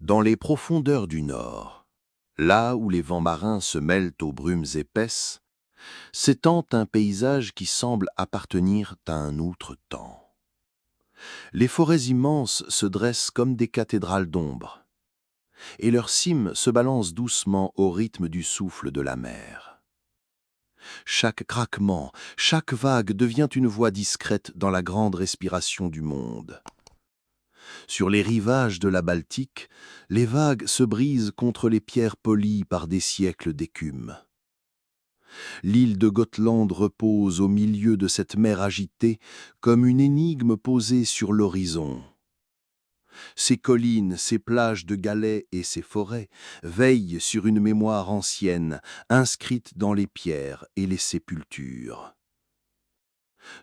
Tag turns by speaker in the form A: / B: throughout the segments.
A: Dans les profondeurs du Nord, là où les vents marins se mêlent aux brumes épaisses, s'étend un paysage qui semble appartenir à un autre temps. Les forêts immenses se dressent comme des cathédrales d'ombre, et leurs cimes se balancent doucement au rythme du souffle de la mer. Chaque craquement, chaque vague devient une voix discrète dans la grande respiration du monde. Sur les rivages de la Baltique, les vagues se brisent contre les pierres polies par des siècles d'écume. L'île de Gotland repose au milieu de cette mer agitée comme une énigme posée sur l'horizon. Ses collines, ses plages de galets et ses forêts veillent sur une mémoire ancienne, inscrite dans les pierres et les sépultures.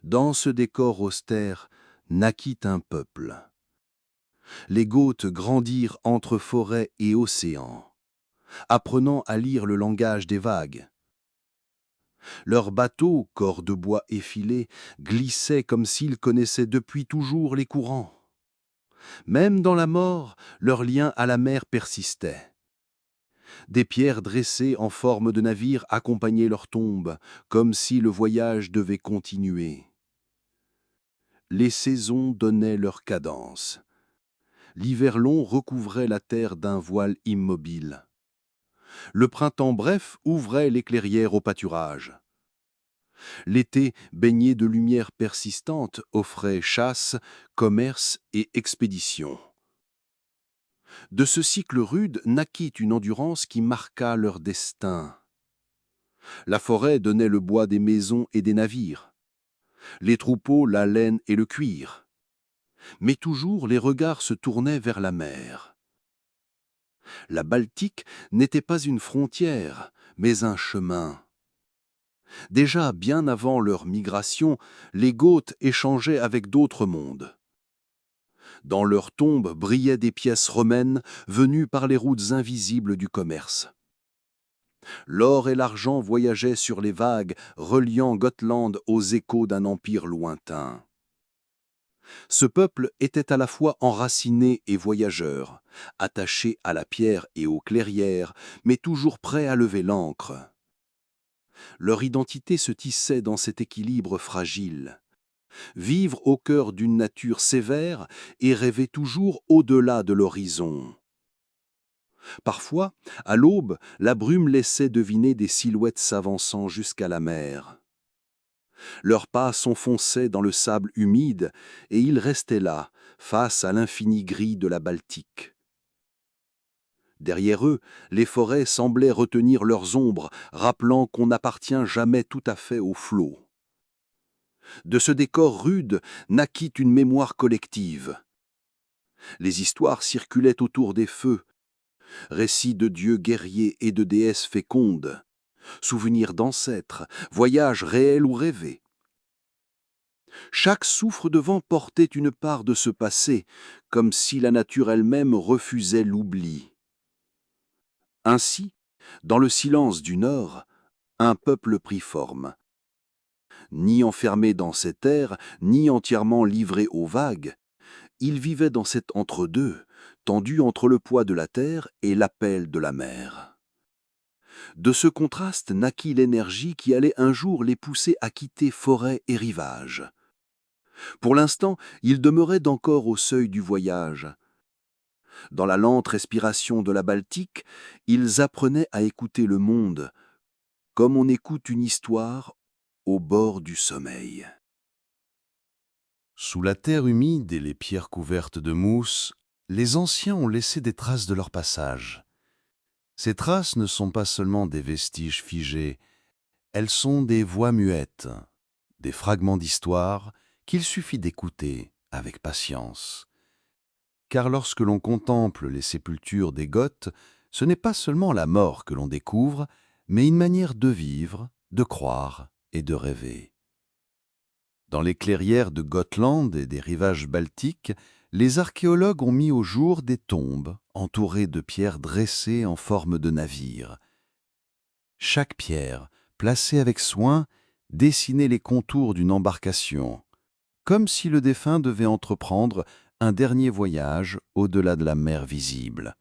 A: Dans ce décor austère naquit un peuple. Les Goths grandirent entre forêt et océan, apprenant à lire le langage des vagues. Leurs bateaux, corps de bois effilés, glissaient comme s'ils connaissaient depuis toujours les courants. Même dans la mort, leur lien à la mer persistait. Des pierres dressées en forme de navire accompagnaient leur tombe, comme si le voyage devait continuer. Les saisons donnaient leur cadence. L'hiver long recouvrait la terre d'un voile immobile. Le printemps bref ouvrait les clairières au pâturage. L'été, baigné de lumière persistante, offrait chasse, commerce et expédition. De ce cycle rude naquit une endurance qui marqua leur destin. La forêt donnait le bois des maisons et des navires, les troupeaux la laine et le cuir. Mais toujours les regards se tournaient vers la mer. La Baltique n'était pas une frontière, mais un chemin. Déjà bien avant leur migration, les Goths échangeaient avec d'autres mondes. Dans leurs tombes brillaient des pièces romaines venues par les routes invisibles du commerce. L'or et l'argent voyageaient sur les vagues, reliant Gotland aux échos d'un empire lointain. Ce peuple était à la fois enraciné et voyageur, attaché à la pierre et aux clairières, mais toujours prêt à lever l'ancre. Leur identité se tissait dans cet équilibre fragile. Vivre au cœur d'une nature sévère et rêver toujours au-delà de l'horizon. Parfois, à l'aube, la brume laissait deviner des silhouettes s'avançant jusqu'à la mer. Leurs pas s'enfonçaient dans le sable humide et ils restaient là, face à l'infini gris de la Baltique. Derrière eux, les forêts semblaient retenir leurs ombres, rappelant qu'on n'appartient jamais tout à fait au flot. De ce décor rude naquit une mémoire collective. Les histoires circulaient autour des feux, récits de dieux guerriers et de déesses fécondes, souvenirs d'ancêtres, voyages réels ou rêvés. Chaque souffle de vent portait une part de ce passé, comme si la nature elle-même refusait l'oubli. Ainsi, dans le silence du Nord, un peuple prit forme. Ni enfermé dans ses terres, ni entièrement livré aux vagues, il vivait dans cet entre-deux, tendu entre le poids de la terre et l'appel de la mer. De ce contraste naquit l'énergie qui allait un jour les pousser à quitter forêt et rivage. Pour l'instant, ils demeuraient encore au seuil du voyage. Dans la lente respiration de la Baltique, ils apprenaient à écouter le monde, comme on écoute une histoire au bord du sommeil.
B: Sous la terre humide et les pierres couvertes de mousse, les anciens ont laissé des traces de leur passage. Ces traces ne sont pas seulement des vestiges figés, elles sont des voix muettes, des fragments d'histoire qu'il suffit d'écouter avec patience. Car lorsque l'on contemple les sépultures des Goths, ce n'est pas seulement la mort que l'on découvre, mais une manière de vivre, de croire et de rêver. Dans les clairières de Gotland et des rivages baltiques, les archéologues ont mis au jour des tombes entourées de pierres dressées en forme de navires. Chaque pierre, placée avec soin, dessinait les contours d'une embarcation, comme si le défunt devait entreprendre un dernier voyage au-delà de la mer visible.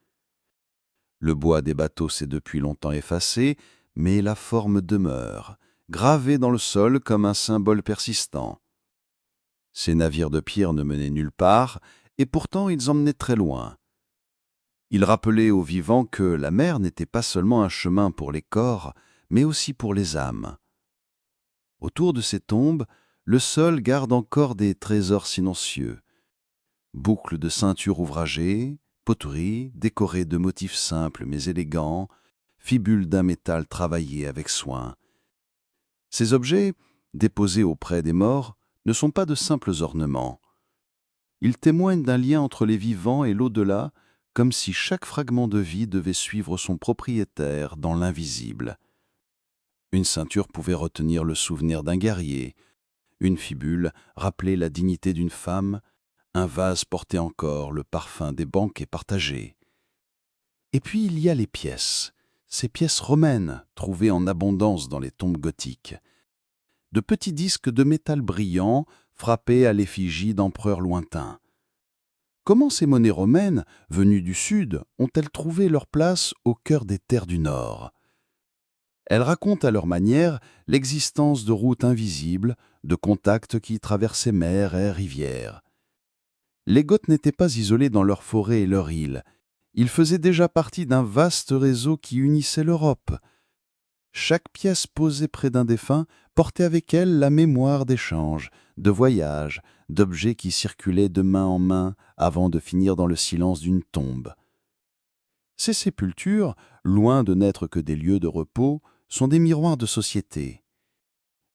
B: Le bois des bateaux s'est depuis longtemps effacé, mais la forme demeure, gravée dans le sol comme un symbole persistant. Ces navires de pierre ne menaient nulle part, et pourtant ils emmenaient très loin. Ils rappelaient aux vivants que la mer n'était pas seulement un chemin pour les corps, mais aussi pour les âmes. Autour de ces tombes, le sol garde encore des trésors silencieux. Boucles de ceintures ouvragées, poteries décorées de motifs simples mais élégants, fibules d'un métal travaillé avec soin. Ces objets, déposés auprès des morts, ne sont pas de simples ornements. Ils témoignent d'un lien entre les vivants et l'au-delà, comme si chaque fragment de vie devait suivre son propriétaire dans l'invisible. Une ceinture pouvait retenir le souvenir d'un guerrier, une fibule rappelait la dignité d'une femme, un vase portait encore le parfum des banquets partagés. Et puis il y a les pièces, ces pièces romaines trouvées en abondance dans les tombes gothiques. De petits disques de métal brillant frappés à l'effigie d'empereurs lointains. Comment ces monnaies romaines, venues du Sud, ont-elles trouvé leur place au cœur des terres du Nord? Elles racontent à leur manière l'existence de routes invisibles, de contacts qui traversaient mers et rivières. Les Goths n'étaient pas isolés dans leurs forêts et leurs îles. Ils faisaient déjà partie d'un vaste réseau qui unissait l'Europe. Chaque pièce posée près d'un défunt portait avec elle la mémoire d'échanges, de voyages, d'objets qui circulaient de main en main avant de finir dans le silence d'une tombe. Ces sépultures, loin de n'être que des lieux de repos, sont des miroirs de société.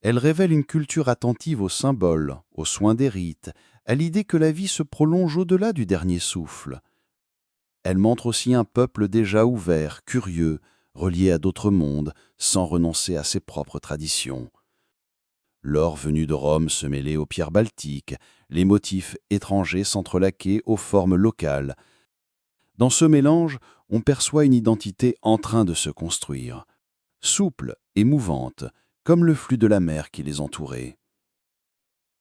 B: Elles révèlent une culture attentive aux symboles, aux soins des rites, à l'idée que la vie se prolonge au-delà du dernier souffle. Elles montrent aussi un peuple déjà ouvert, curieux, relié à d'autres mondes, sans renoncer à ses propres traditions. L'or venu de Rome se mêlait aux pierres baltiques, les motifs étrangers s'entrelaquaient aux formes locales. Dans ce mélange, on perçoit une identité en train de se construire, souple et mouvante, comme le flux de la mer qui les entourait.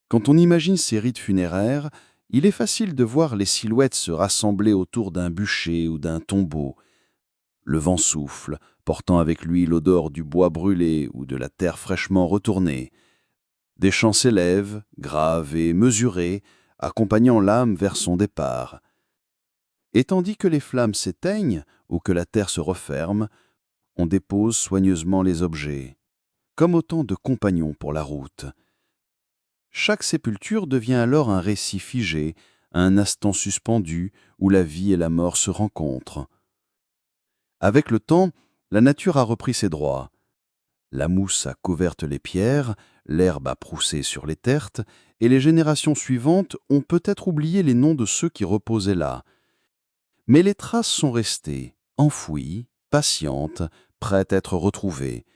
B: Quand on imagine ces rites funéraires, il est facile de voir les silhouettes se rassembler autour d'un bûcher ou d'un tombeau. Le vent souffle, portant avec lui l'odeur du bois brûlé ou de la terre fraîchement retournée. Des chants s'élèvent, graves et mesurés, accompagnant l'âme vers son départ. Et tandis que les flammes s'éteignent ou que la terre se referme, on dépose soigneusement les objets, comme autant de compagnons pour la route. Chaque sépulture devient alors un récit figé, un instant suspendu où la vie et la mort se rencontrent. Avec le temps, la nature a repris ses droits. La mousse a couvert les pierres, l'herbe a proussé sur les tertres, et les générations suivantes ont peut-être oublié les noms de ceux qui reposaient là. Mais les traces sont restées, enfouies, patientes, prêtes à être retrouvées.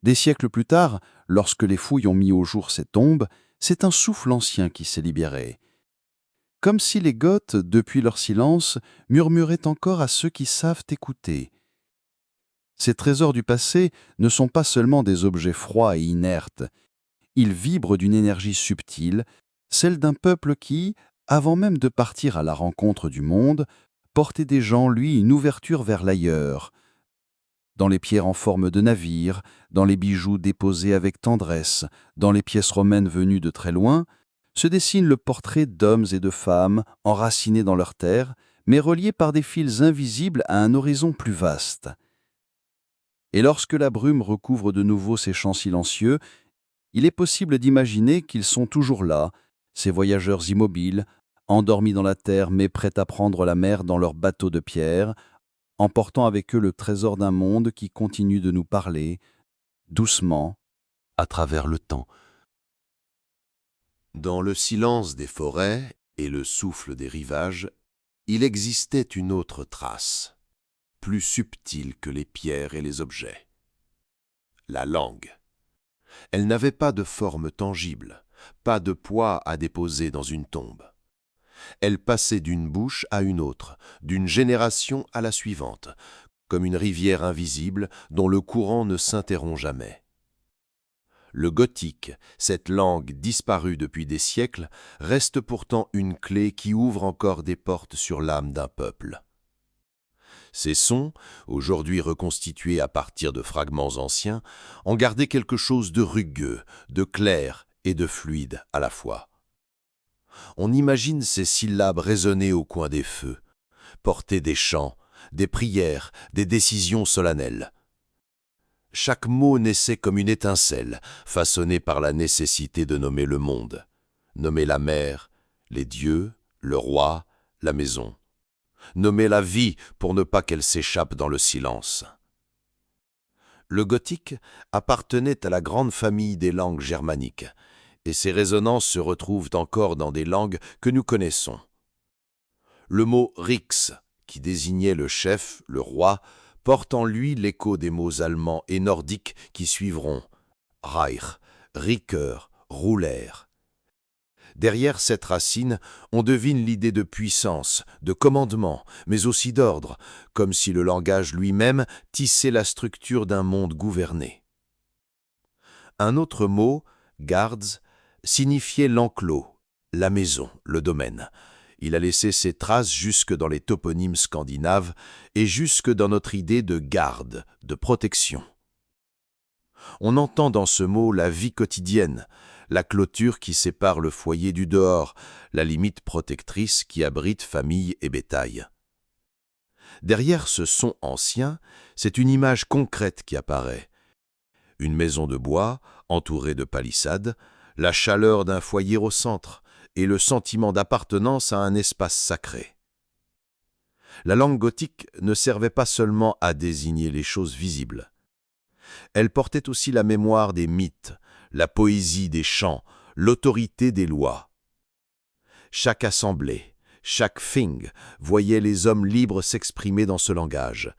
B: Des siècles plus tard, lorsque les fouilles ont mis au jour ces tombes, c'est un souffle ancien qui s'est libéré. Comme si les Goths, depuis leur silence, murmuraient encore à ceux qui savent écouter. Ces trésors du passé ne sont pas seulement des objets froids et inertes. Ils vibrent d'une énergie subtile, celle d'un peuple qui, avant même de partir à la rencontre du monde, portait déjà en lui une ouverture vers l'ailleurs. Dans les pierres en forme de navire, dans les bijoux déposés avec tendresse, dans les pièces romaines venues de très loin, se dessine le portrait d'hommes et de femmes enracinés dans leur terre, mais reliés par des fils invisibles à un horizon plus vaste. Et lorsque la brume recouvre de nouveau ces champs silencieux, il est possible d'imaginer qu'ils sont toujours là, ces voyageurs immobiles, endormis dans la terre mais prêts à prendre la mer dans leurs bateaux de pierre, emportant avec eux le trésor d'un monde qui continue de nous parler, doucement, à travers le temps.
A: Dans le silence des forêts et le souffle des rivages, il existait une autre trace, plus subtile que les pierres et les objets. La langue. Elle n'avait pas de forme tangible, pas de poids à déposer dans une tombe. Elle passait d'une bouche à une autre, d'une génération à la suivante, comme une rivière invisible dont le courant ne s'interrompt jamais. Le gothique, cette langue disparue depuis des siècles, reste pourtant une clé qui ouvre encore des portes sur l'âme d'un peuple. Ces sons, aujourd'hui reconstitués à partir de fragments anciens, ont gardé quelque chose de rugueux, de clair et de fluide à la fois. On imagine ces syllabes résonner au coin des feux, porter des chants, des prières, des décisions solennelles. Chaque mot naissait comme une étincelle, façonnée par la nécessité de nommer le monde, nommer la mer, les dieux, le roi, la maison. Nommer la vie pour ne pas qu'elle s'échappe dans le silence. Le gothique appartenait à la grande famille des langues germaniques, et ses résonances se retrouvent encore dans des langues que nous connaissons. Le mot « Rix », qui désignait le chef, le roi, porte en lui l'écho des mots allemands et nordiques qui suivront « Reich »,« Ricker »,« Ruler ». Derrière cette racine, on devine l'idée de puissance, de commandement, mais aussi d'ordre, comme si le langage lui-même tissait la structure d'un monde gouverné. Un autre mot, Gards, signifiait l'enclos, la maison, le domaine. Il a laissé ses traces jusque dans les toponymes scandinaves et jusque dans notre idée de garde, de protection. On entend dans ce mot la vie quotidienne, la clôture qui sépare le foyer du dehors, la limite protectrice qui abrite famille et bétail. Derrière ce son ancien, c'est une image concrète qui apparaît. Une maison de bois, entourée de palissades, la chaleur d'un foyer au centre et le sentiment d'appartenance à un espace sacré. La langue gothique ne servait pas seulement à désigner les choses visibles. Elle portait aussi la mémoire des mythes, la poésie des chants, l'autorité des lois. Chaque assemblée, chaque thing voyait les hommes libres s'exprimer dans ce langage.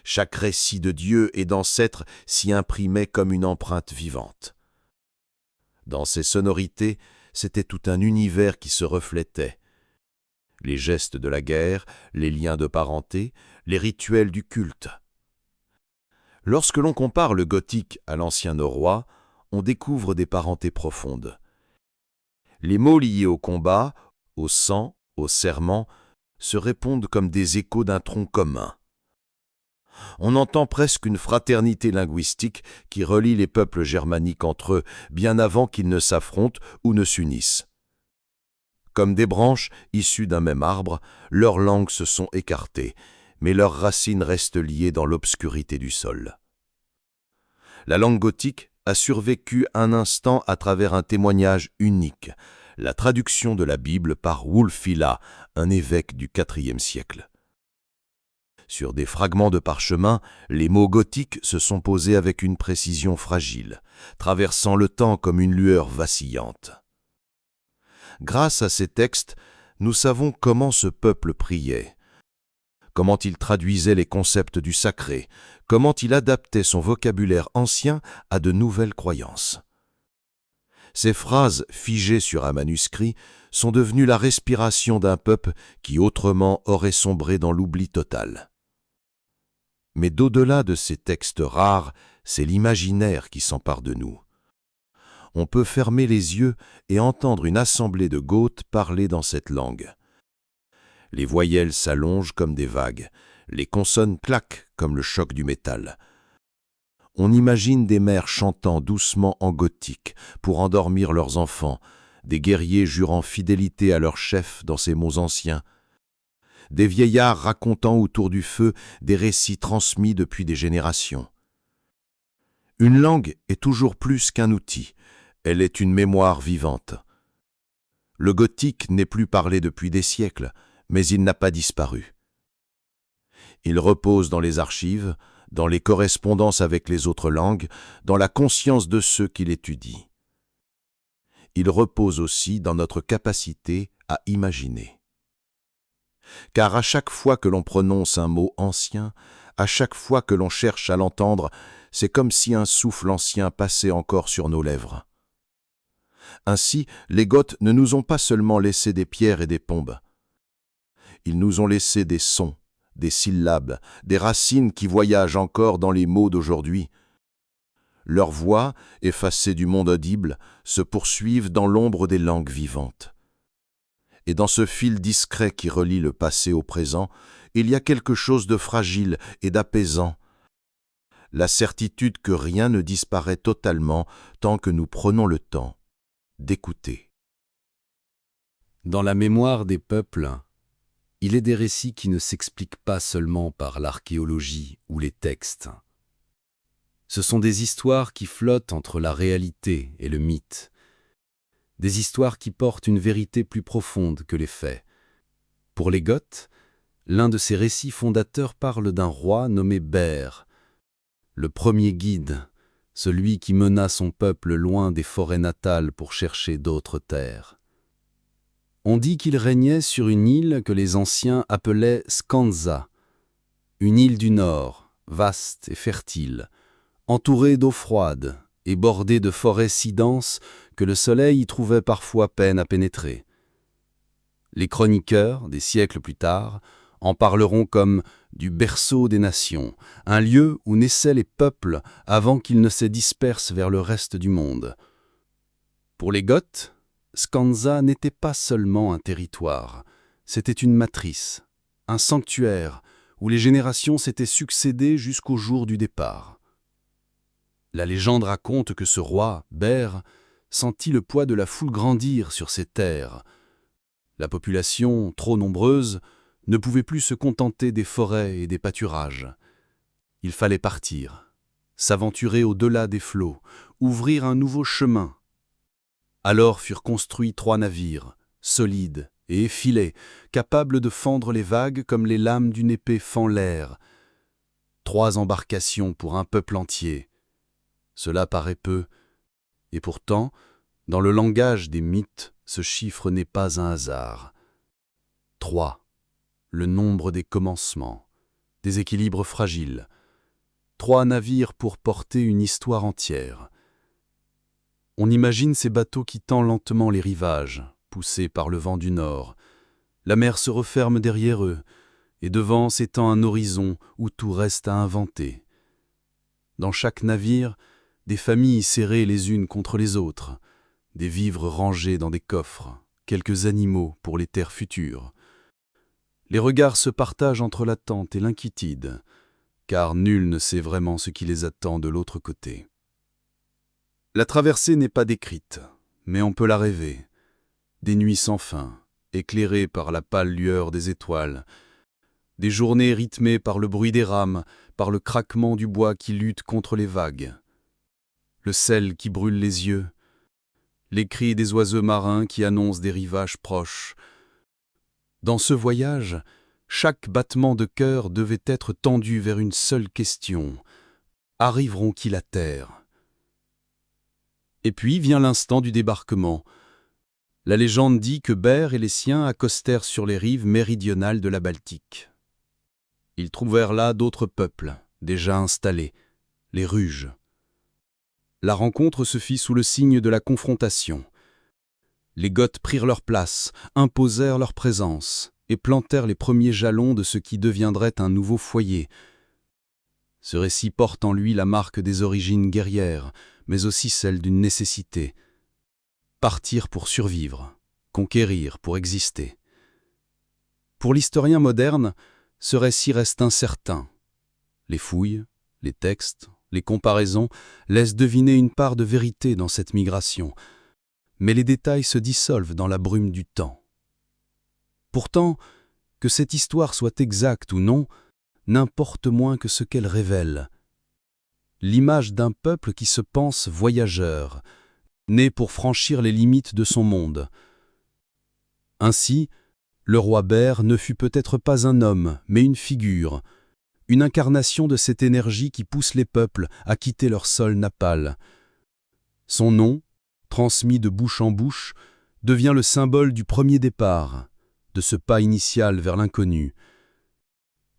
A: Chaque récit de Dieu et d'ancêtres s'y imprimait comme une empreinte vivante. Dans ces sonorités, c'était tout un univers qui se reflétait. Les gestes de la guerre, les liens de parenté, les rituels du culte. Lorsque l'on compare le gothique à l'ancien norrois, on découvre des parentés profondes. Les mots liés au combat, au sang, au serment, se répondent comme des échos d'un tronc commun. On entend presque une fraternité linguistique qui relie les peuples germaniques entre eux, bien avant qu'ils ne s'affrontent ou ne s'unissent. Comme des branches issues d'un même arbre, leurs langues se sont écartées, mais leurs racines restent liées dans l'obscurité du sol. La langue gothique a survécu un instant à travers un témoignage unique, la traduction de la Bible par Wulfila, un évêque du IVe siècle. Sur des fragments de parchemin, les mots gothiques se sont posés avec une précision fragile, traversant le temps comme une lueur vacillante. Grâce à ces textes, nous savons comment ce peuple priait, comment il traduisait les concepts du sacré, comment il adaptait son vocabulaire ancien à de nouvelles croyances. Ces phrases figées sur un manuscrit sont devenues la respiration d'un peuple qui autrement aurait sombré dans l'oubli total. Mais d'au-delà de ces textes rares, c'est l'imaginaire qui s'empare de nous. On peut fermer les yeux et entendre une assemblée de Goths parler dans cette langue. Les voyelles s'allongent comme des vagues, les consonnes claquent comme le choc du métal. On imagine des mères chantant doucement en gothique pour endormir leurs enfants, des guerriers jurant fidélité à leur chef dans ces mots anciens, des vieillards racontant autour du feu des récits transmis depuis des générations. Une langue est toujours plus qu'un outil, elle est une mémoire vivante. Le gothique n'est plus parlé depuis des siècles, mais il n'a pas disparu. Il repose dans les archives, dans les correspondances avec les autres langues, dans la conscience de ceux qui l'étudient. Il repose aussi dans notre capacité à imaginer. Car à chaque fois que l'on prononce un mot ancien, à chaque fois que l'on cherche à l'entendre, c'est comme si un souffle ancien passait encore sur nos lèvres. Ainsi, les Goths ne nous ont pas seulement laissé des pierres et des tombes. Ils nous ont laissé des sons, des syllabes, des racines qui voyagent encore dans les mots d'aujourd'hui. Leurs voix, effacées du monde audible, se poursuivent dans l'ombre des langues vivantes. Et dans ce fil discret qui relie le passé au présent, il y a quelque chose de fragile et d'apaisant. La certitude que rien ne disparaît totalement tant que nous prenons le temps d'écouter.
B: Dans la mémoire des peuples, il est des récits qui ne s'expliquent pas seulement par l'archéologie ou les textes. Ce sont des histoires qui flottent entre la réalité et le mythe, des histoires qui portent une vérité plus profonde que les faits. Pour les Goths, l'un de ces récits fondateurs parle d'un roi nommé Bèr, le premier guide, celui qui mena son peuple loin des forêts natales pour chercher d'autres terres. On dit qu'il régnait sur une île que les anciens appelaient Skansa, une île du nord, vaste et fertile, entourée d'eau froide et bordée de forêts si denses que le soleil y trouvait parfois peine à pénétrer. Les chroniqueurs, des siècles plus tard, en parleront comme du berceau des nations, un lieu où naissaient les peuples avant qu'ils ne se dispersent vers le reste du monde. Pour les Goths, Skansa n'était pas seulement un territoire, c'était une matrice, un sanctuaire où les générations s'étaient succédées jusqu'au jour du départ. La légende raconte que ce roi, Bèr, sentit le poids de la foule grandir sur ces terres. La population, trop nombreuse, ne pouvait plus se contenter des forêts et des pâturages. Il fallait partir, s'aventurer au-delà des flots, ouvrir un nouveau chemin. Alors furent construits 3 navires, solides et effilés, capables de fendre les vagues comme les lames d'une épée fend l'air. 3 embarcations pour un peuple entier. Cela paraît peu, et pourtant, dans le langage des mythes, ce chiffre n'est pas un hasard. 3, le nombre des commencements, des équilibres fragiles. 3 navires pour porter une histoire entière. On imagine ces bateaux quittant lentement les rivages, poussés par le vent du nord. La mer se referme derrière eux, et devant s'étend un horizon où tout reste à inventer. Dans chaque navire, des familles serrées les unes contre les autres, des vivres rangés dans des coffres, quelques animaux pour les terres futures. Les regards se partagent entre l'attente et l'inquiétude, car nul ne sait vraiment ce qui les attend de l'autre côté. La traversée n'est pas décrite, mais on peut la rêver. Des nuits sans fin, éclairées par la pâle lueur des étoiles, des journées rythmées par le bruit des rames, par le craquement du bois qui lutte contre les vagues, le sel qui brûle les yeux, les cris des oiseaux marins qui annoncent des rivages proches. Dans ce voyage, chaque battement de cœur devait être tendu vers une seule question. Arriveront-ils à terre ? Et puis vient l'instant du débarquement. La légende dit que Bèr et les siens accostèrent sur les rives méridionales de la Baltique. Ils trouvèrent là d'autres peuples, déjà installés, les Ruges. La rencontre se fit sous le signe de la confrontation. Les Goths prirent leur place, imposèrent leur présence et plantèrent les premiers jalons de ce qui deviendrait un nouveau foyer. Ce récit porte en lui la marque des origines guerrières, mais aussi celle d'une nécessité. Partir pour survivre, conquérir pour exister. Pour l'historien moderne, ce récit reste incertain. Les fouilles, les textes, les comparaisons laissent deviner une part de vérité dans cette migration, mais les détails se dissolvent dans la brume du temps. Pourtant, que cette histoire soit exacte ou non, n'importe moins que ce qu'elle révèle. L'image d'un peuple qui se pense voyageur, né pour franchir les limites de son monde. Ainsi, le roi Bèr ne fut peut-être pas un homme, mais une figure, une incarnation de cette énergie qui pousse les peuples à quitter leur sol natal. Son nom, transmis de bouche en bouche, devient le symbole du premier départ, de ce pas initial vers l'inconnu.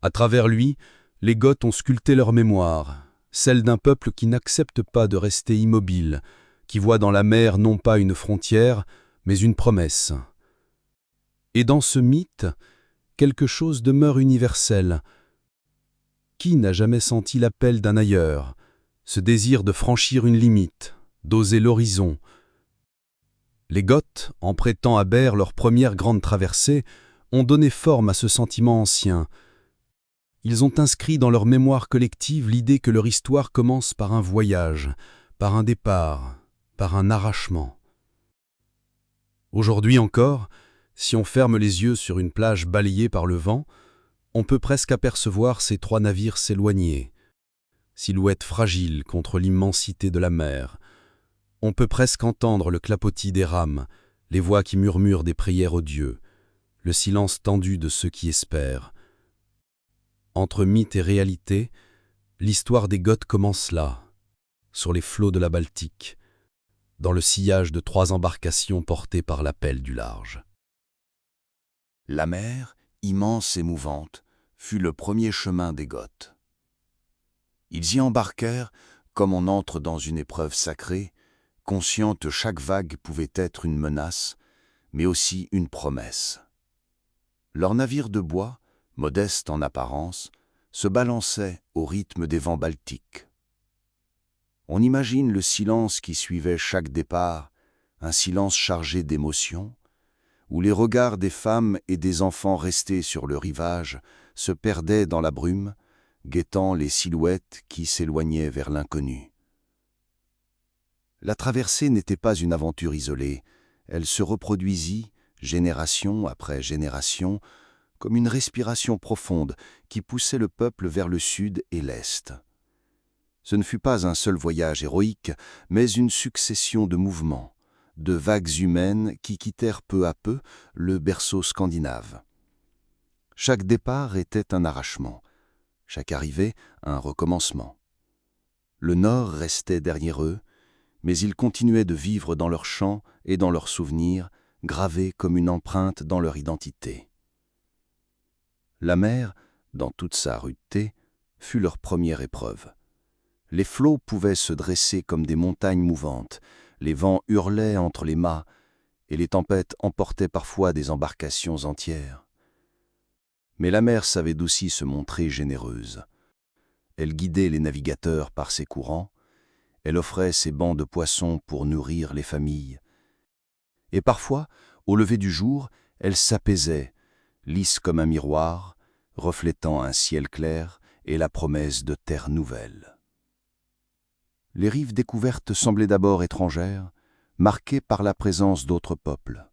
B: À travers lui, les Goths ont sculpté leur mémoire, celle d'un peuple qui n'accepte pas de rester immobile, qui voit dans la mer non pas une frontière, mais une promesse. Et dans ce mythe, quelque chose demeure universel. Qui n'a jamais senti l'appel d'un ailleurs, ce désir de franchir une limite, d'oser l'horizon? Les Goths, en prêtant à Bèr leur première grande traversée, ont donné forme à ce sentiment ancien. Ils ont inscrit dans leur mémoire collective l'idée que leur histoire commence par un voyage, par un départ, par un arrachement. Aujourd'hui encore, si on ferme les yeux sur une plage balayée par le vent, on peut presque apercevoir ces 3 navires s'éloigner, silhouettes fragiles contre l'immensité de la mer. On peut presque entendre le clapotis des rames, les voix qui murmurent des prières aux dieux, le silence tendu de ceux qui espèrent. Entre mythe et réalité, l'histoire des Goths commence là, sur les flots de la Baltique, dans le sillage de 3 embarcations portées par l'appel du large.
C: La mer, immense et mouvante, fut le premier chemin des Goths. Ils y embarquèrent comme on entre dans une épreuve sacrée, conscients que chaque vague pouvait être une menace, mais aussi une promesse. Leur navire de bois, modeste en apparence, se balançait au rythme des vents baltiques. On imagine le silence qui suivait chaque départ, un silence chargé d'émotions, où les regards des femmes et des enfants restés sur le rivage se perdaient dans la brume, guettant les silhouettes qui s'éloignaient vers l'inconnu. La traversée n'était pas une aventure isolée, elle se reproduisit, génération après génération, comme une respiration profonde qui poussait le peuple vers le sud et l'est. Ce ne fut pas un seul voyage héroïque, mais une succession de mouvements, de vagues humaines qui quittèrent peu à peu le berceau scandinave. Chaque départ était un arrachement, chaque arrivée un recommencement. Le nord restait derrière eux, mais ils continuaient de vivre dans leurs chants et dans leurs souvenirs, gravés comme une empreinte dans leur identité. La mer, dans toute sa rudeté, fut leur première épreuve. Les flots pouvaient se dresser comme des montagnes mouvantes, les vents hurlaient entre les mâts, et les tempêtes emportaient parfois des embarcations entières. Mais la mer savait aussi se montrer généreuse. Elle guidait les navigateurs par ses courants, elle offrait ses bancs de poissons pour nourrir les familles. Et parfois, au lever du jour, elle s'apaisait, lisse comme un miroir, reflétant un ciel clair et la promesse de terres nouvelles. Les rives découvertes semblaient d'abord étrangères, marquées par la présence d'autres peuples.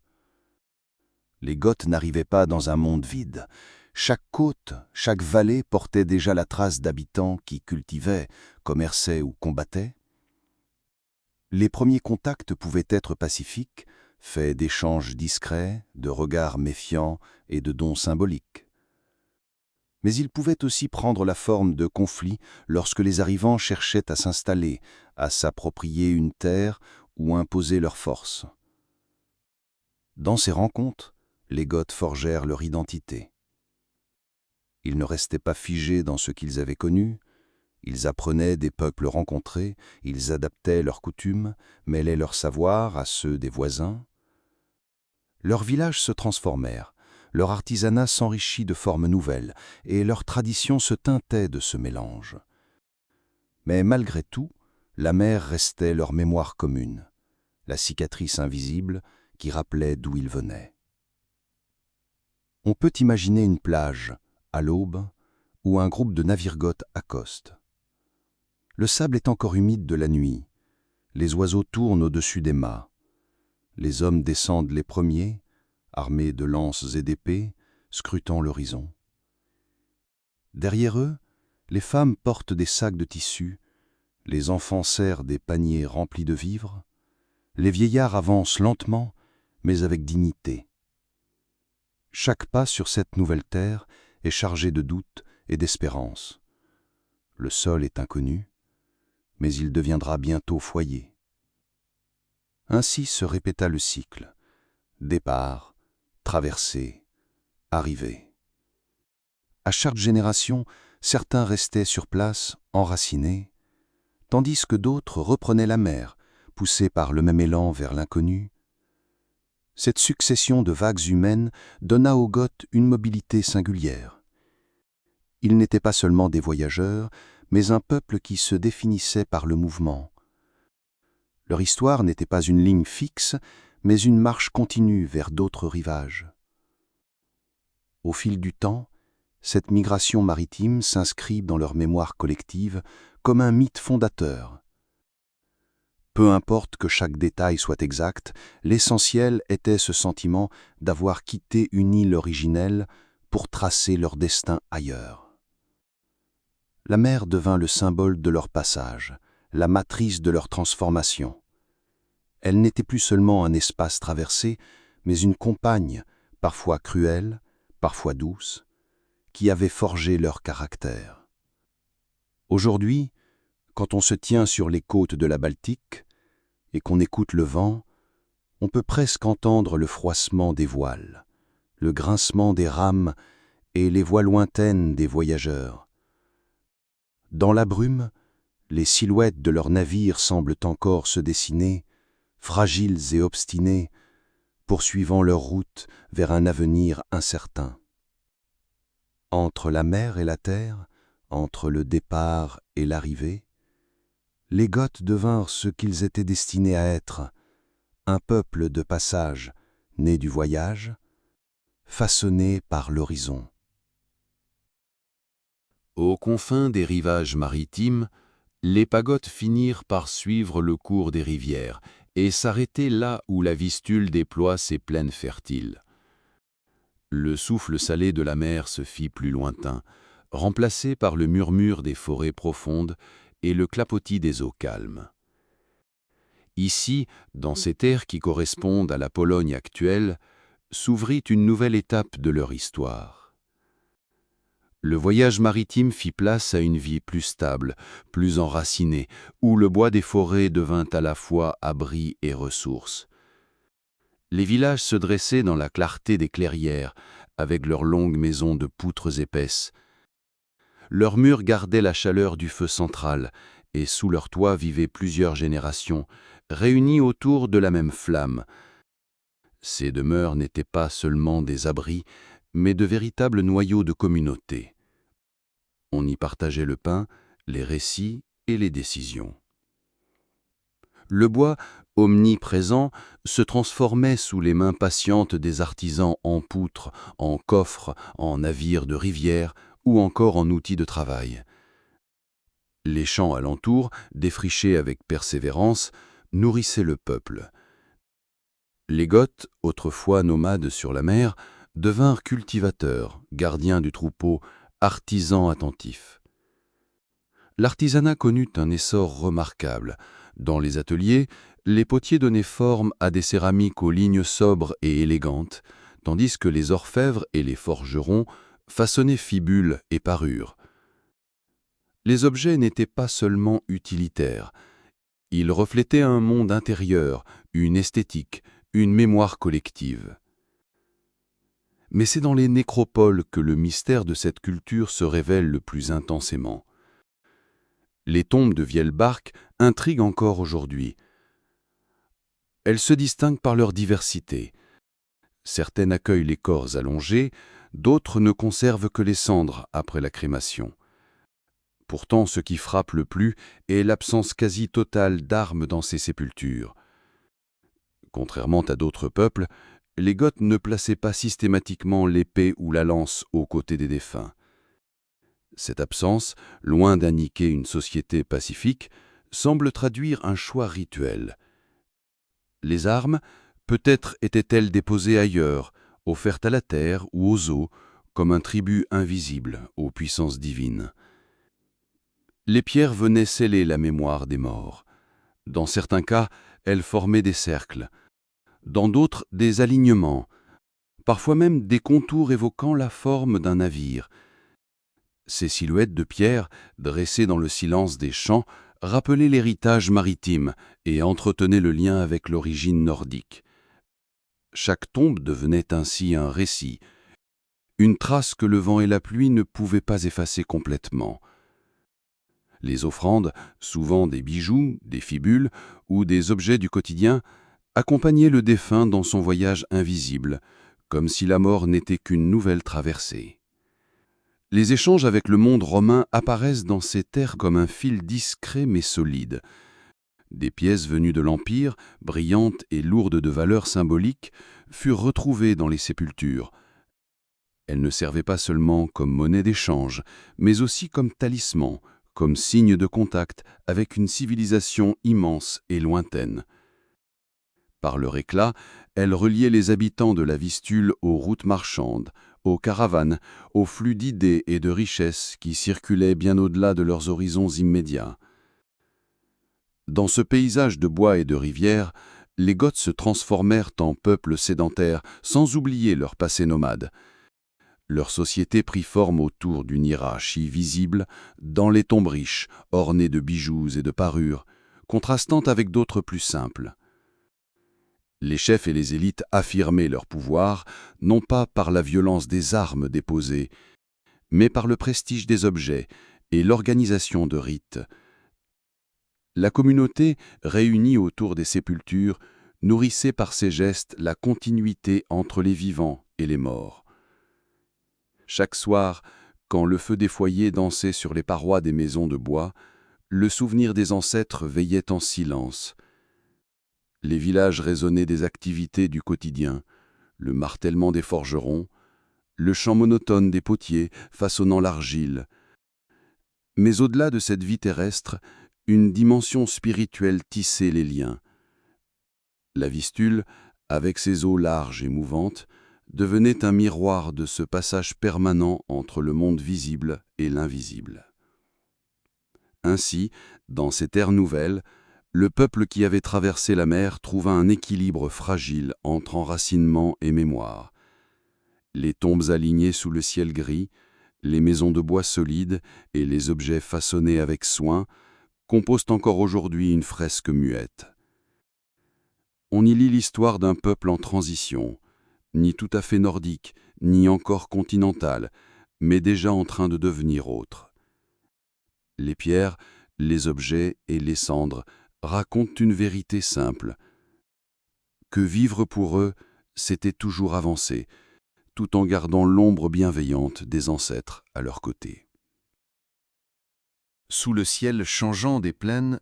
C: Les Goths n'arrivaient pas dans un monde vide. Chaque côte, chaque vallée portait déjà la trace d'habitants qui cultivaient, commerçaient ou combattaient. Les premiers contacts pouvaient être pacifiques, faits d'échanges discrets, de regards méfiants et de dons symboliques. Mais ils pouvaient aussi prendre la forme de conflits lorsque les arrivants cherchaient à s'installer, à s'approprier une terre ou imposer leur force. Dans ces rencontres, les Goths forgèrent leur identité. Ils ne restaient pas figés dans ce qu'ils avaient connu, ils apprenaient des peuples rencontrés, ils adaptaient leurs coutumes, mêlaient leurs savoirs à ceux des voisins. Leurs villages se transformèrent, leur artisanat s'enrichit de formes nouvelles, et leur tradition se teintait de ce mélange. Mais malgré tout, la mer restait leur mémoire commune, la cicatrice invisible qui rappelait d'où ils venaient. On peut imaginer une plage, à l'aube, où un groupe de navires goths accoste. Le sable est encore humide de la nuit, les oiseaux tournent au-dessus des mâts. Les hommes descendent les premiers, armés de lances et d'épées, scrutant l'horizon. Derrière eux, les femmes portent des sacs de tissu, les enfants serrent des paniers remplis de vivres, les vieillards avancent lentement, mais avec dignité. Chaque pas sur cette nouvelle terre est chargé de doutes et d'espérance. Le sol est inconnu, mais il deviendra bientôt foyer. Ainsi se répéta le cycle. Départ, traversée, arrivée. À chaque génération, certains restaient sur place, enracinés, tandis que d'autres reprenaient la mer, poussés par le même élan vers l'inconnu. Cette succession de vagues humaines donna aux Goths une mobilité singulière. Ils n'étaient pas seulement des voyageurs, mais un peuple qui se définissait par le mouvement. Leur histoire n'était pas une ligne fixe, mais une marche continue vers d'autres rivages. Au fil du temps,
B: Cette migration maritime s'inscrit dans leur mémoire collective comme un mythe fondateur. Peu importe que chaque détail soit exact, l'essentiel était ce sentiment d'avoir quitté une île originelle pour tracer leur destin ailleurs. La mer devint le symbole de leur passage, la matrice de leur transformation. Elle n'était plus seulement un espace traversé, mais une compagne, parfois cruelle, parfois douce, qui avait forgé leur caractère. Aujourd'hui, quand on se tient sur les côtes de la Baltique et qu'on écoute le vent, on peut presque entendre le froissement des voiles, le grincement des rames et les voix lointaines des voyageurs. Dans la brume, les silhouettes de leurs navires semblent encore se dessiner, fragiles et obstinés, poursuivant leur route vers un avenir incertain. Entre la mer et la terre, entre le départ et l'arrivée, les Goths devinrent ce qu'ils étaient destinés à être, un peuple de passage, né du voyage, façonné par l'horizon.
D: Aux confins des rivages maritimes, les Pagotes finirent par suivre le cours des rivières et s'arrêter là où la Vistule déploie ses plaines fertiles. Le souffle salé de la mer se fit plus lointain, remplacé par le murmure des forêts profondes et le clapotis des eaux calmes. Ici, dans ces terres qui correspondent à la Pologne actuelle, s'ouvrit une nouvelle étape de leur histoire. Le voyage maritime fit place à une vie plus stable, plus enracinée, où le bois des forêts devint à la fois abri et ressource. Les villages se dressaient dans la clarté des clairières, avec leurs longues maisons de poutres épaisses. Leurs murs gardaient la chaleur du feu central, et sous leurs toits vivaient plusieurs générations, réunies autour de la même flamme. Ces demeures n'étaient pas seulement des abris, mais de véritables noyaux de communauté. On y partageait le pain, les récits et les décisions. Le bois, omniprésent, se transformait sous les mains patientes des artisans en poutres, en coffres, en navires de rivière ou encore en outils de travail. Les champs alentours, défrichés avec persévérance, nourrissaient le peuple. Les Goths, autrefois nomades sur la mer, devinrent cultivateurs, gardiens du troupeau, artisans attentifs. L'artisanat connut un essor remarquable. Dans les ateliers, les potiers donnaient forme à des céramiques aux lignes sobres et élégantes, tandis que les orfèvres et les forgerons façonnaient fibules et parures. Les objets n'étaient pas seulement utilitaires. Ils reflétaient un monde intérieur, une esthétique, une mémoire collective. Mais c'est dans les nécropoles que le mystère de cette culture se révèle le plus intensément. Les tombes de Wielbark intriguent encore aujourd'hui. Elles se distinguent par leur diversité. Certaines accueillent les corps allongés, d'autres ne conservent que les cendres après la crémation. Pourtant, ce qui frappe le plus est l'absence quasi totale d'armes dans ces sépultures. Contrairement à d'autres peuples, les Goths ne plaçaient pas systématiquement l'épée ou la lance aux côtés des défunts. Cette absence, loin d'indiquer une société pacifique, semble traduire un choix rituel. Les armes, peut-être étaient-elles déposées ailleurs, offertes à la terre ou aux eaux, comme un tribut invisible aux puissances divines. Les pierres venaient sceller la mémoire des morts. Dans certains cas, elles formaient des cercles. Dans d'autres, des alignements, parfois même des contours évoquant la forme d'un navire. Ces silhouettes de pierre, dressées dans le silence des champs, rappelaient l'héritage maritime et entretenaient le lien avec l'origine nordique. Chaque tombe devenait ainsi un récit, une trace que le vent et la pluie ne pouvaient pas effacer complètement. Les offrandes, souvent des bijoux, des fibules ou des objets du quotidien, accompagnaient le défunt dans son voyage invisible, comme si la mort n'était qu'une nouvelle traversée. Les échanges avec le monde romain apparaissent dans ces terres comme un fil discret mais solide. Des pièces venues de l'Empire, brillantes et lourdes de valeurs symboliques, furent retrouvées dans les sépultures. Elles ne servaient pas seulement comme monnaie d'échange, mais aussi comme talisman, comme signe de contact avec une civilisation immense et lointaine. Par leur éclat, elles reliaient les habitants de la Vistule aux routes marchandes, aux caravanes, aux flux d'idées et de richesses qui circulaient bien au-delà de leurs horizons immédiats. Dans ce paysage de bois et de rivières, les Goths se transformèrent en peuple sédentaire, sans oublier leur passé nomade. Leur société prit forme autour d'une hiérarchie visible, dans les tombes riches, ornées de bijoux et de parures, contrastant avec d'autres plus simples. Les chefs et les élites affirmaient leur pouvoir, non pas par la violence des armes déposées, mais par le prestige des objets et l'organisation de rites. La communauté, réunie autour des sépultures, nourrissait par ses gestes la continuité entre les vivants et les morts. Chaque soir, quand le feu des foyers dansait sur les parois des maisons de bois, le souvenir des ancêtres veillait en silence. Les villages résonnaient des activités du quotidien, le martèlement des forgerons, le chant monotone des potiers façonnant l'argile. Mais au-delà de cette vie terrestre, une dimension spirituelle tissait les liens. La Vistule, avec ses eaux larges et mouvantes, devenait un miroir de ce passage permanent entre le monde visible et l'invisible. Ainsi, dans ces terres nouvelles, le peuple qui avait traversé la mer trouva un équilibre fragile entre enracinement et mémoire. Les tombes alignées sous le ciel gris, les maisons de bois solides et les objets façonnés avec soin composent encore aujourd'hui une fresque muette. On y lit l'histoire d'un peuple en transition, ni tout à fait nordique, ni encore continental, mais déjà en train de devenir autre. Les pierres, les objets et les cendres racontent une vérité simple, que vivre pour eux, c'était toujours avancer, tout en gardant l'ombre bienveillante des ancêtres à leur côté.
B: Sous le ciel changeant des plaines,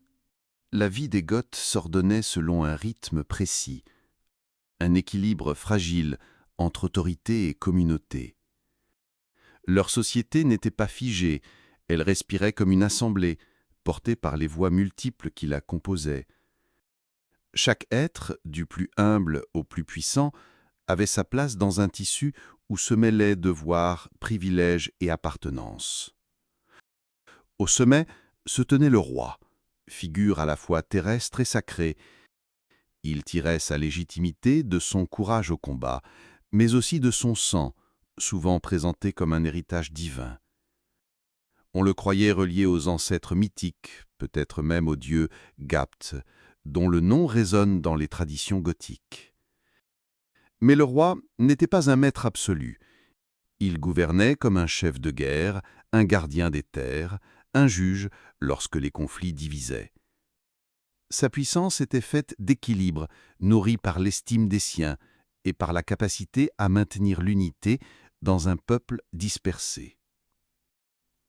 B: la vie des Goths s'ordonnait selon un rythme précis, un équilibre fragile entre autorité et communauté. Leur société n'était pas figée, elle respirait comme une assemblée, portée par les voix multiples qui la composaient. Chaque être, du plus humble au plus puissant, avait sa place dans un tissu où se mêlaient devoirs, privilèges et appartenance. Au sommet se tenait le roi, figure à la fois terrestre et sacrée. Il tirait sa légitimité de son courage au combat, mais aussi de son sang, souvent présenté comme un héritage divin. On le croyait relié aux ancêtres mythiques, peut-être même au dieu Gapt, dont le nom résonne dans les traditions gothiques. Mais le roi n'était pas un maître absolu. Il gouvernait comme un chef de guerre, un gardien des terres, un juge lorsque les conflits divisaient. Sa puissance était faite d'équilibre, nourri par l'estime des siens et par la capacité à maintenir l'unité dans un peuple dispersé.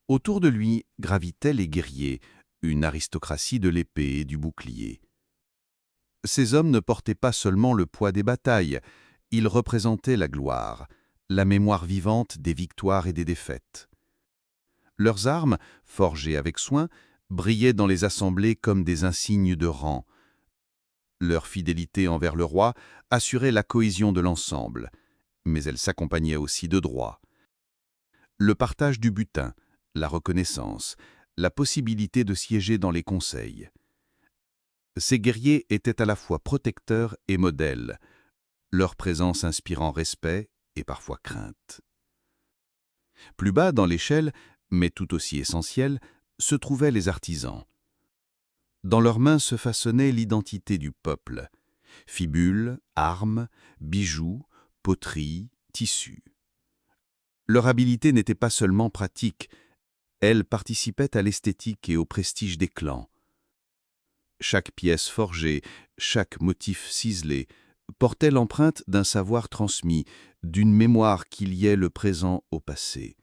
B: Autour de lui gravitaient les guerriers, une aristocratie de l'épée et du bouclier. Ces hommes ne portaient pas seulement le poids des batailles, ils représentaient la gloire, la mémoire vivante des victoires et des défaites. Leurs armes, forgées avec soin, brillaient dans les assemblées comme des insignes de rang. Leur fidélité envers le roi assurait la cohésion de l'ensemble, mais elle s'accompagnait aussi de droits. Le partage du butin, la reconnaissance, la possibilité de siéger dans les conseils. Ces guerriers étaient à la fois protecteurs et modèles, leur présence inspirant respect et parfois crainte. Plus bas dans l'échelle, mais tout aussi essentiel, se trouvaient les artisans. Dans leurs mains se façonnait l'identité du peuple. Fibules, armes, bijoux, poteries, tissus. Leur habileté n'était pas seulement pratique, elle participait à l'esthétique et au prestige des clans. Chaque pièce forgée, chaque motif ciselé, portait l'empreinte d'un savoir transmis, d'une mémoire qui liait le présent au passé.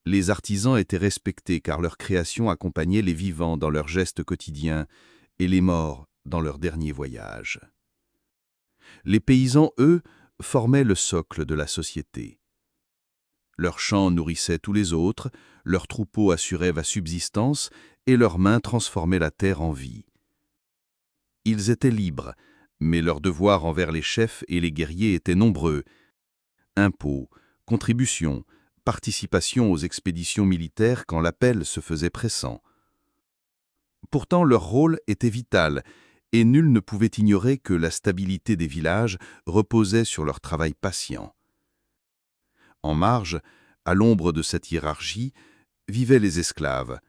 B: Les artisans étaient respectés car leur création accompagnait les vivants dans leurs gestes quotidiens et les morts dans leur dernier voyage. Les paysans, eux, formaient le socle de la société. Leurs champs nourrissaient tous les autres, leurs troupeaux assuraient la subsistance, et leurs mains transformaient la terre en vie. Ils étaient libres, mais leurs devoirs envers les chefs et les guerriers étaient nombreux. Impôts, contributions, participation aux expéditions militaires quand l'appel se faisait pressant. Pourtant, leur rôle était vital, et nul ne pouvait ignorer que la stabilité des villages reposait sur leur travail patient. En marge, à l'ombre de cette hiérarchie, vivaient les esclaves.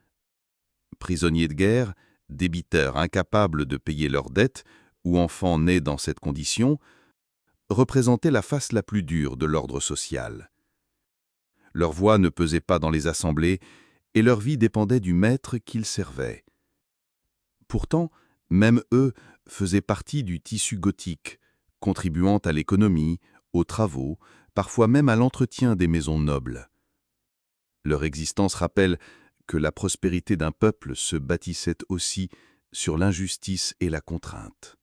B: Prisonniers de guerre, débiteurs incapables de payer leurs dettes, ou enfants nés dans cette condition, représentaient la face la plus dure de l'ordre social. Leur voix ne pesait pas dans les assemblées, et leur vie dépendait du maître qu'ils servaient. Pourtant, même eux faisaient partie du tissu gothique, contribuant à l'économie, aux travaux, parfois même à l'entretien des maisons nobles. Leur existence rappelle que la prospérité d'un peuple se bâtissait aussi sur l'injustice et la contrainte.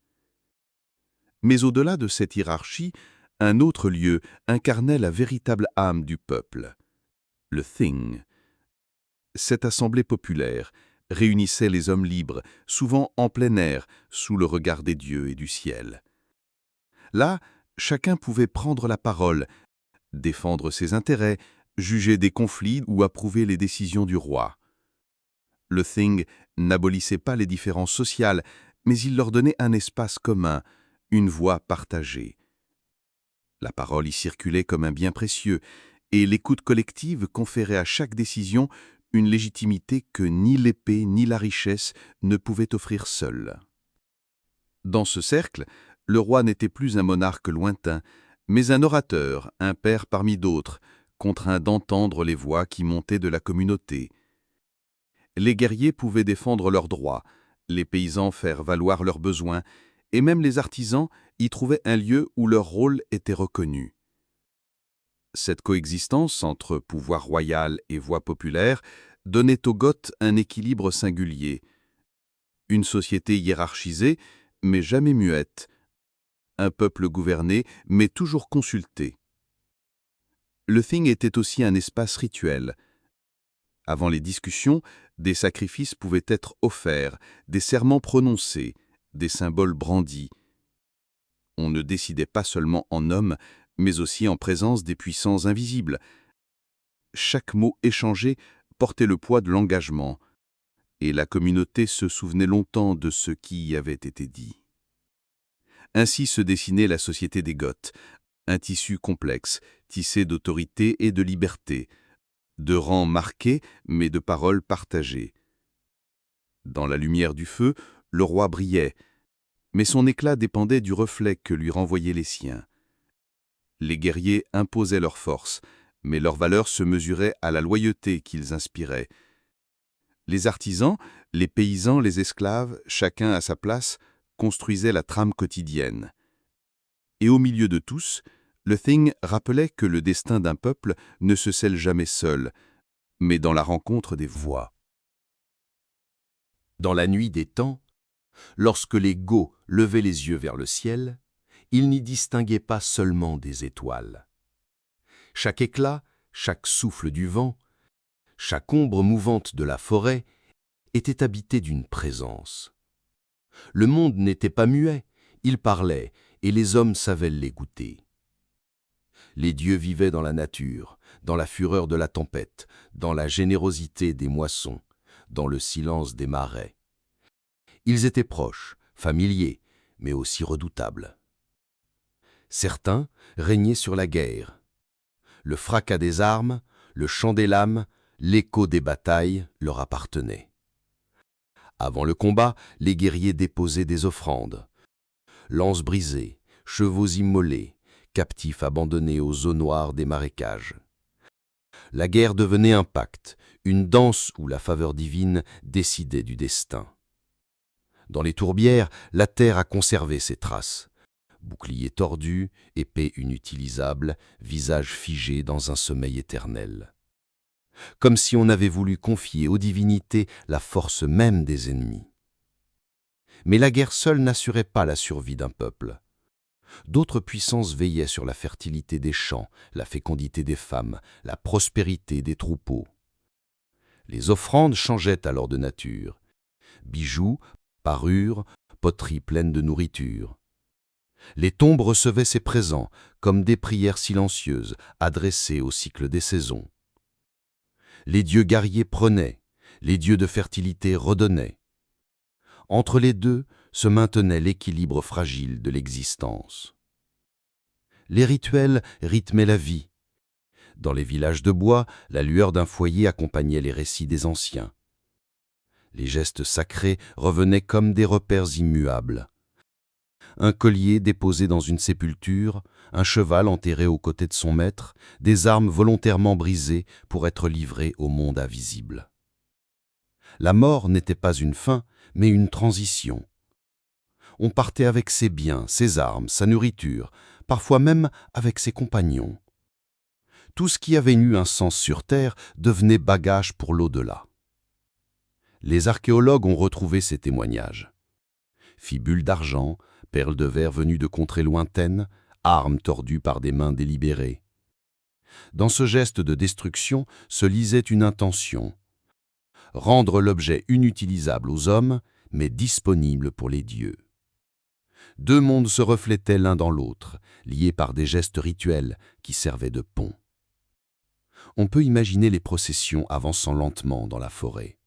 B: Mais au-delà de cette hiérarchie, un autre lieu incarnait la véritable âme du peuple, le Thing. Cette assemblée populaire réunissait les hommes libres, souvent en plein air, sous le regard des dieux et du ciel. Là, chacun pouvait prendre la parole, défendre ses intérêts, juger des conflits ou approuver les décisions du roi. Le Thing n'abolissait pas les différences sociales, mais il leur donnait un espace commun, une voix partagée. La parole y circulait comme un bien précieux, et l'écoute collective conférait à chaque décision une légitimité que ni l'épée ni la richesse ne pouvaient offrir seules. Dans ce cercle, le roi n'était plus un monarque lointain, mais un orateur, un père parmi d'autres, contraint d'entendre les voix qui montaient de la communauté. Les guerriers pouvaient défendre leurs droits, les paysans faire valoir leurs besoins, et même les artisans y trouvaient un lieu où leur rôle était reconnu. Cette coexistence entre pouvoir royal et voix populaire donnait aux Goths un équilibre singulier. Une société hiérarchisée, mais jamais muette. Un peuple gouverné, mais toujours consulté. Le Thing était aussi un espace rituel. Avant les discussions, des sacrifices pouvaient être offerts, des serments prononcés, des symboles brandis. On ne décidait pas seulement en hommes, mais aussi en présence des puissants invisibles. Chaque mot échangé portait le poids de l'engagement, et la communauté se souvenait longtemps de ce qui y avait été dit. Ainsi se dessinait la société des Goths, un tissu complexe, tissé d'autorité et de liberté, de rangs marqués, mais de paroles partagées. Dans la lumière du feu, le roi brillait, mais son éclat dépendait du reflet que lui renvoyaient les siens. Les guerriers imposaient leur force, mais leur valeur se mesurait à la loyauté qu'ils inspiraient. Les artisans, les paysans, les esclaves, chacun à sa place, construisaient la trame quotidienne. Et au milieu de tous, le Thing rappelait que le destin d'un peuple ne se scelle jamais seul, mais dans la rencontre des voix.
D: Dans la nuit des temps, lorsque les Goths levaient les yeux vers le ciel, ils n'y distinguaient pas seulement des étoiles. Chaque éclat, chaque souffle du vent, chaque ombre mouvante de la forêt était habité d'une présence. Le monde n'était pas muet, il parlait, et les hommes savaient l'écouter. Les dieux vivaient dans la nature, dans la fureur de la tempête, dans la générosité des moissons, dans le silence des marais. Ils étaient proches, familiers, mais aussi redoutables. Certains régnaient sur la guerre. Le fracas des armes, le chant des lames, l'écho des batailles leur appartenaient. Avant le combat, les guerriers déposaient des offrandes. Lances brisées, chevaux immolés, captifs abandonnés aux eaux noires des marécages. La guerre devenait un pacte, une danse où la faveur divine décidait du destin. Dans les tourbières, la terre a conservé ses traces. Boucliers tordus, épées inutilisables, visages figés dans un sommeil éternel. Comme si on avait voulu confier aux divinités la force même des ennemis. Mais la guerre seule n'assurait pas la survie d'un peuple.
B: D'autres puissances veillaient sur la fertilité des champs, la fécondité des femmes, la prospérité des troupeaux. Les offrandes changeaient alors de nature. Bijoux, parures, poteries pleines de nourriture. Les tombes recevaient ces présents comme des prières silencieuses adressées au cycle des saisons. Les dieux guerriers prenaient, les dieux de fertilité redonnaient. Entre les deux se maintenait l'équilibre fragile de l'existence. Les rituels rythmaient la vie. Dans les villages de bois, la lueur d'un foyer accompagnait les récits des anciens. Les gestes sacrés revenaient comme des repères immuables. Un collier déposé dans une sépulture, un cheval enterré aux côtés de son maître, des armes volontairement brisées pour être livrées au monde invisible. La mort n'était pas une fin, mais une transition. On partait avec ses biens, ses armes, sa nourriture, parfois même avec ses compagnons. Tout ce qui avait eu un sens sur Terre devenait bagage pour l'au-delà. Les archéologues ont retrouvé ces témoignages. Fibules d'argent, perles de verre venues de contrées lointaines, armes tordues par des mains délibérées. Dans ce geste de destruction se lisait une intention. Rendre l'objet inutilisable aux hommes, mais disponible pour les dieux. Deux mondes se reflétaient l'un dans l'autre, liés par des gestes rituels qui servaient de pont. On peut imaginer les processions avançant lentement dans la forêt.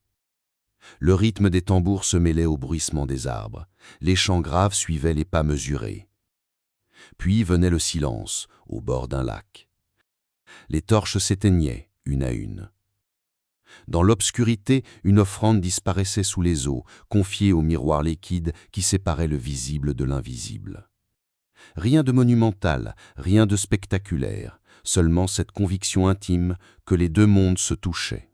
B: Le rythme des tambours se mêlait au bruissement des arbres, les chants graves suivaient les pas mesurés. Puis venait le silence, au bord d'un lac. Les torches s'éteignaient, une à une. Dans l'obscurité, une offrande disparaissait sous les eaux, confiée au miroir liquide qui séparait le visible de l'invisible. Rien de monumental, rien de spectaculaire, seulement cette conviction intime que les deux mondes se touchaient.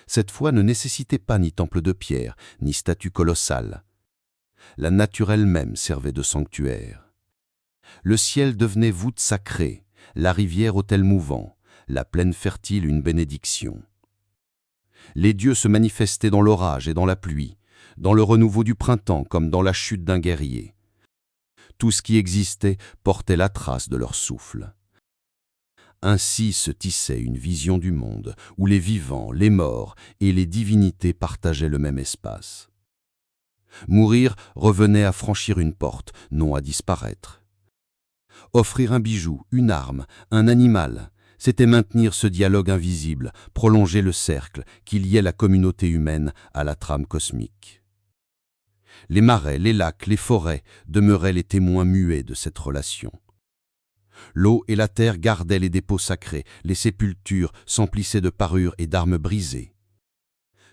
B: Cette foi ne nécessitait pas ni temple de pierre, ni statue colossale. La nature elle-même servait de sanctuaire. Le ciel devenait voûte sacrée, la rivière autel mouvant, la plaine fertile une bénédiction. Les dieux se manifestaient dans l'orage et dans la pluie, dans le renouveau du printemps comme dans la chute d'un guerrier. Tout ce qui existait portait la trace de leur souffle. Ainsi se tissait une vision du monde où les vivants, les morts et les divinités partageaient le même espace. Mourir revenait à franchir une porte, non à disparaître. Offrir un bijou, une arme, un animal, c'était maintenir ce dialogue invisible, prolonger le cercle qui liait la communauté humaine à la trame cosmique. Les marais, les lacs, les forêts demeuraient les témoins muets de cette relation. L'eau et la terre gardaient les dépôts sacrés, les sépultures s'emplissaient de parures et d'armes brisées.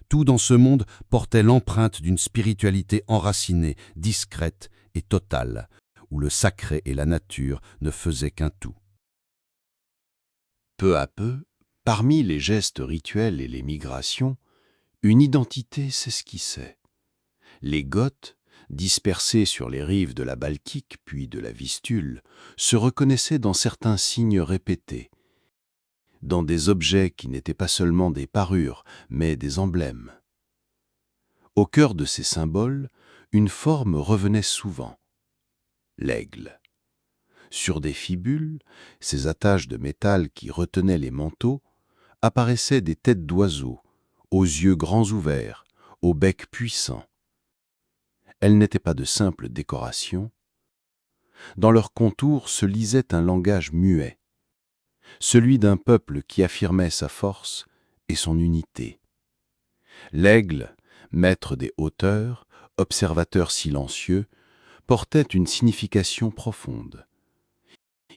B: Tout dans ce monde portait l'empreinte d'une spiritualité enracinée, discrète et totale, où le sacré et la nature ne faisaient qu'un tout.
A: Peu à peu, parmi les gestes rituels et les migrations, une identité s'esquissait. Les Goths, dispersés sur les rives de la Baltique puis de la Vistule, se reconnaissaient dans certains signes répétés, dans des objets qui n'étaient pas seulement des parures, mais des emblèmes. Au cœur de ces symboles, une forme revenait souvent, l'aigle. Sur des fibules, ces attaches de métal qui retenaient les manteaux, apparaissaient des têtes d'oiseaux, aux yeux grands ouverts, au bec puissant. Elles n'étaient pas de simples décorations. Dans leurs contours se lisait un langage muet, celui d'un peuple qui affirmait sa force et son unité. L'aigle, maître des hauteurs, observateur silencieux, portait une signification profonde.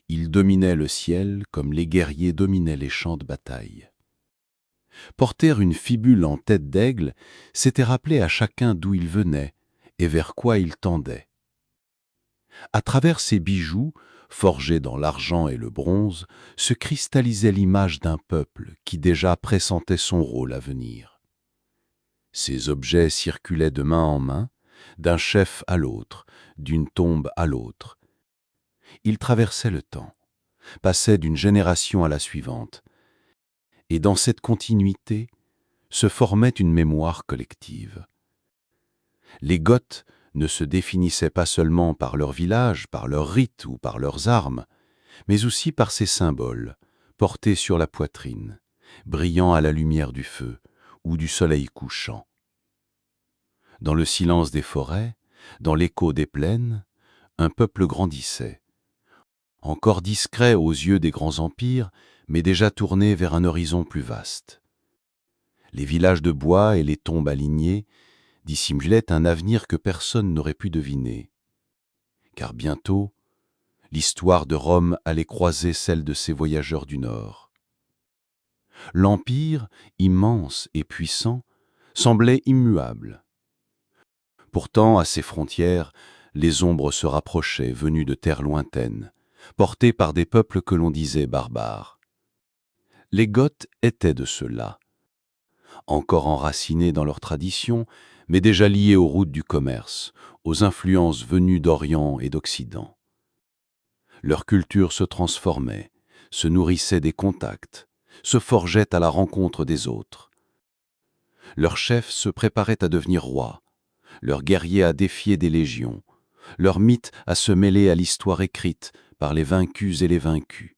A: Il dominait le ciel comme les guerriers dominaient les champs de bataille. Porter une fibule en tête d'aigle, c'était rappeler à chacun d'où il venait et vers quoi il tendait. À travers ces bijoux, forgés dans l'argent et le bronze, se cristallisait l'image d'un peuple qui déjà pressentait son rôle à venir. Ces objets circulaient de main en main, d'un chef à l'autre, d'une tombe à l'autre. Ils traversaient le temps, passaient d'une génération à la suivante, et dans cette continuité se formait une mémoire collective. Les Goths
D: ne se définissaient pas seulement par leur village, par leurs rites ou par leurs armes, mais aussi par ces symboles, portés sur la poitrine, brillant à la lumière du feu ou du soleil couchant. Dans le silence des forêts, dans l'écho des plaines, un peuple grandissait, encore discret aux yeux des grands empires, mais déjà tourné vers un horizon plus vaste. Les villages de bois et les tombes alignées dissimulaient un avenir que personne n'aurait pu deviner. Car bientôt, l'histoire de Rome allait croiser celle de ces voyageurs du Nord. L'Empire, immense et puissant, semblait immuable. Pourtant, à ses frontières, les ombres se rapprochaient, venues de terres lointaines, portées par des peuples que l'on disait barbares. Les Goths étaient de ceux-là, encore enracinés dans leurs traditions, mais déjà liés aux routes du commerce, aux influences venues d'Orient et d'Occident. Leur culture se transformait, se nourrissait des contacts, se forgeait à la rencontre des autres. Leurs chefs se préparaient à devenir rois, leurs guerriers à défier des légions, leurs mythes à se mêler à l'histoire écrite par les vaincus et les vaincus.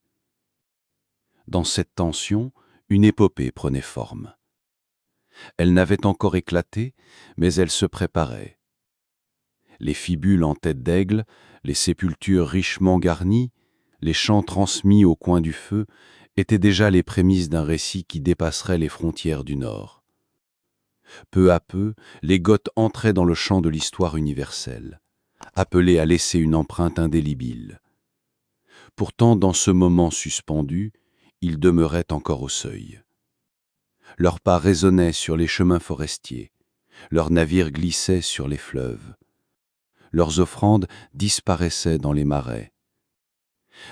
D: Dans cette tension, une épopée prenait forme. Elle n'avait encore éclaté, mais elle se préparait. Les fibules en tête d'aigle, les sépultures richement garnies, les chants transmis au coin du feu étaient déjà les prémices d'un récit qui dépasserait les frontières du Nord. Peu à peu, les Goths entraient dans le champ de l'histoire universelle, appelés à laisser une empreinte indélébile. Pourtant, dans ce moment suspendu, ils demeuraient encore au seuil. Leurs pas résonnaient sur les chemins forestiers, leurs navires glissaient sur les fleuves, leurs offrandes disparaissaient dans les marais.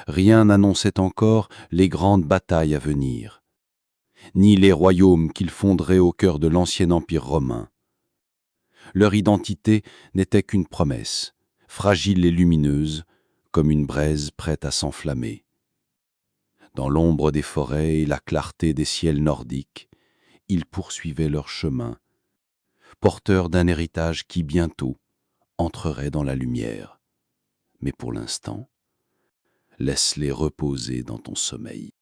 D: Rien n'annonçait encore les grandes batailles à venir, ni les royaumes qu'ils fonderaient au cœur de l'ancien empire romain. Leur identité n'était qu'une promesse, fragile et lumineuse, comme une braise prête à s'enflammer. Dans l'ombre des forêts et la clarté des ciels nordiques, ils poursuivaient leur chemin, porteurs d'un héritage qui bientôt entrerait dans la lumière. Mais pour l'instant, laisse-les reposer dans ton sommeil.